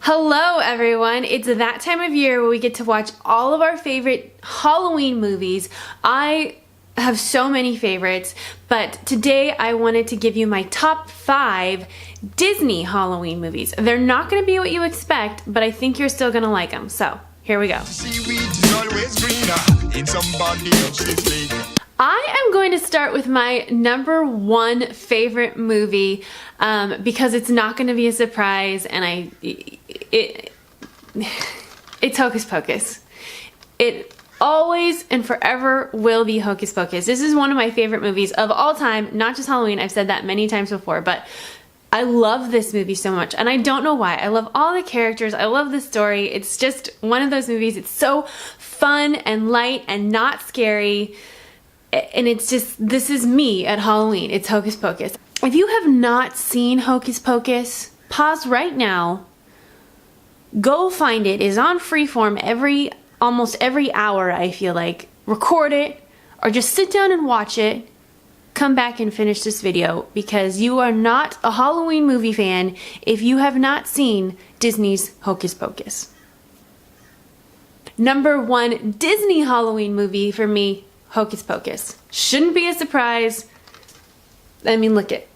Hello everyone, it's that time of year where we get to watch all of our favorite Halloween movies. I have so many favorites, but today I wanted to give you my top 5 Disney Halloween movies. They're not going to be what you expect, but I think you're still going to like them. So, here we go. I am going to start with my number 1 favorite movie because it's not going to be a surprise, and it's Hocus Pocus. It always and forever will be Hocus Pocus. This is one of my favorite movies of all time, not just Halloween. I've said that many times before, but I love this movie so much, and I don't know why. I love all the characters. I love the story. It's just one of those movies. It's so fun and light and not scary. And it's just, this is me at Halloween. It's Hocus Pocus. If you have not seen Hocus Pocus, pause right now. Go find it. It's on Freeform almost every hour, I feel like. Record it, or just sit down and watch it. Come back and finish this video, because you are not a Halloween movie fan if you have not seen Disney's Hocus Pocus. Number 1 Disney Halloween movie for me, Hocus Pocus. Shouldn't be a surprise. I mean, look it.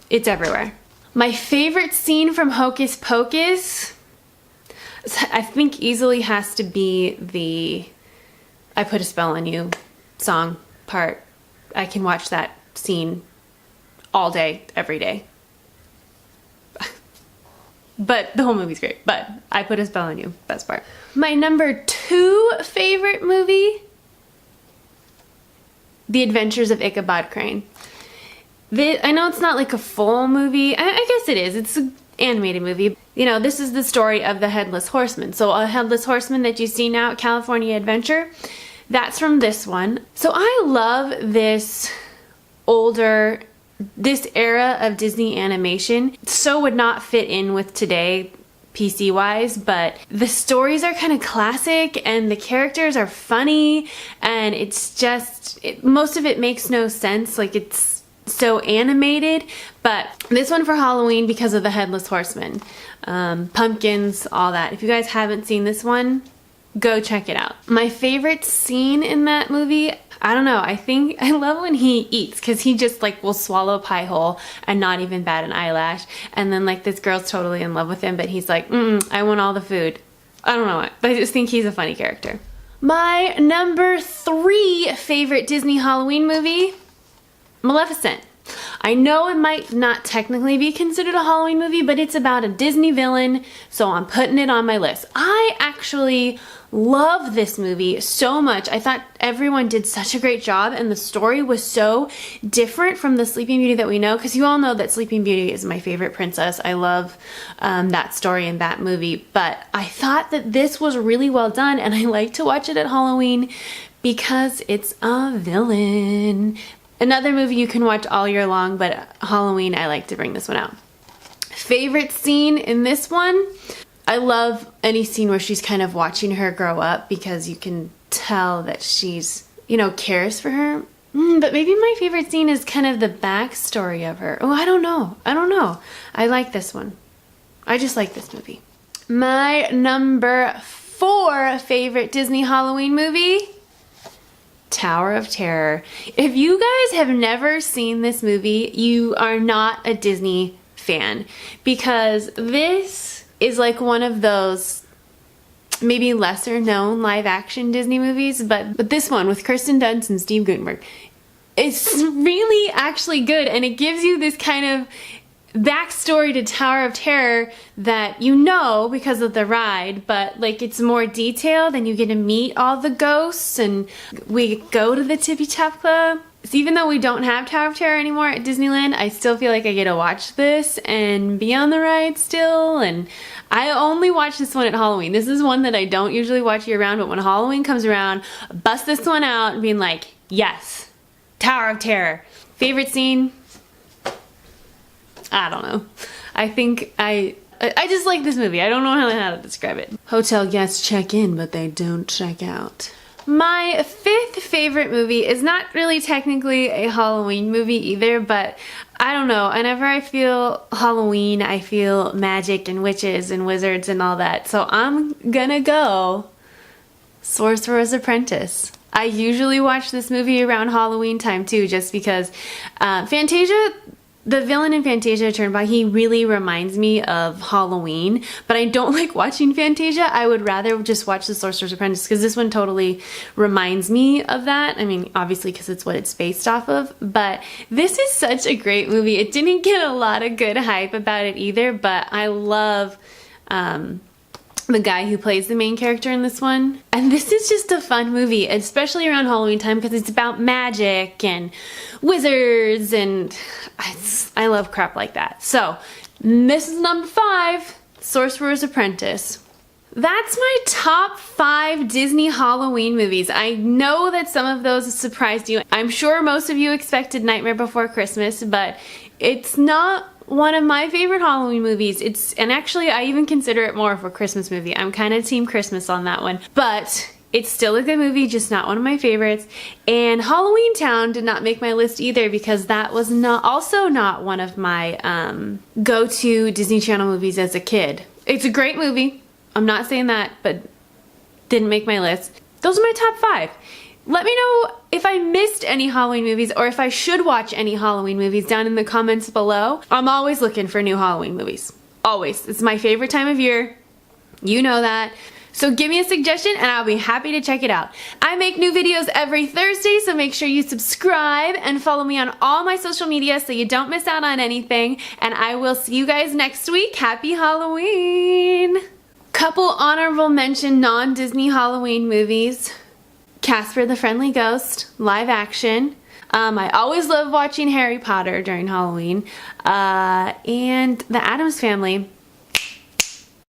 It's everywhere. My favorite scene from Hocus Pocus, I think easily has to be the I Put a Spell on You song part. I can watch that scene all day, every day. But the whole movie's great. But I Put a Spell on You, best part. My number 2 favorite movie, The Adventures of Ichabod Crane. I know it's not like a full movie. I guess it is. It's an animated movie. You know, this is the story of the Headless Horseman. So a Headless Horseman that you see now at California Adventure, that's from this one. So I love this era of Disney animation. So would not fit in with today, PC wise, but the stories are kind of classic and the characters are funny, and it's just, most of it makes no sense. Like, it's so animated. But this one for Halloween, because of the Headless Horseman, pumpkins, all that. If you guys haven't seen this one, go check it out. My favorite scene in that movie, I don't know, I love when he eats, because he just like will swallow a pie hole and not even bat an eyelash, and then like this girl's totally in love with him, but he's like, I want all the food. I don't know, I just think he's a funny character. My number 3 favorite Disney Halloween movie, Maleficent. I know it might not technically be considered a Halloween movie, but it's about a Disney villain, so I'm putting it on my list. I actually love this movie so much. I thought everyone did such a great job, and the story was so different from the Sleeping Beauty that we know, because you all know that Sleeping Beauty is my favorite princess. I love that story in that movie, but I thought that this was really well done, and I like to watch it at Halloween because it's a villain. Another movie you can watch all year long, but Halloween, I like to bring this one out. Favorite scene in this one? I love any scene where she's kind of watching her grow up, because you can tell that she's, you know, cares for her. But maybe my favorite scene is kind of the backstory of her. Oh, I don't know. I like this one. I just like this movie. My number 4 favorite Disney Halloween movie, Tower of Terror. If you guys have never seen this movie, you are not a Disney fan, because this is like one of those maybe lesser known live action Disney movies, but this one with Kirsten Dunst and Steve Guttenberg, it's really actually good, and it gives you this kind of backstory to Tower of Terror that you know because of the ride, but like it's more detailed, and you get to meet all the ghosts, and we go to the Tippy Top Club. So even though we don't have Tower of Terror anymore at Disneyland, I still feel like I get to watch this and be on the ride still, and I only watch this one at Halloween. This is one that I don't usually watch year round, but when Halloween comes around, bust this one out and being like, yes, Tower of Terror. Favorite scene? I don't know. I think I just like this movie. I don't know how to describe it. Hotel guests check in, but they don't check out. My fifth favorite movie is not really technically a Halloween movie either, but I don't know. Whenever I feel Halloween, I feel magic and witches and wizards and all that. So I'm gonna go Sorcerer's Apprentice. I usually watch this movie around Halloween time too, just because Fantasia, the villain in Fantasia Turnpike, he really reminds me of Halloween, but I don't like watching Fantasia. I would rather just watch The Sorcerer's Apprentice because this one totally reminds me of that. I mean, obviously because it's what it's based off of, but this is such a great movie. It didn't get a lot of good hype about it either, but I love the guy who plays the main character in this one. And this is just a fun movie, especially around Halloween time because it's about magic and wizards and I love crap like that. So this is number 5, Sorcerer's Apprentice. That's my top 5 Disney Halloween movies. I know that some of those surprised you. I'm sure most of you expected Nightmare Before Christmas, but it's not one of my favorite Halloween movies. And actually I even consider it more of a Christmas movie. I'm kind of team Christmas on that one, but it's still a good movie, just not one of my favorites. And Halloween Town did not make my list either because that was also not one of my go-to Disney Channel movies as a kid. It's a great movie. I'm not saying that, but didn't make my list. Those are my top 5. Let me know if I missed any Halloween movies or if I should watch any Halloween movies down in the comments below. I'm always looking for new Halloween movies. Always. It's my favorite time of year. You know that. So give me a suggestion and I'll be happy to check it out. I make new videos every Thursday, so make sure you subscribe and follow me on all my social media so you don't miss out on anything. And I will see you guys next week. Happy Halloween! Couple honorable mention non-Disney Halloween movies. Casper the Friendly Ghost, live action. I always love watching Harry Potter during Halloween. And The Addams Family.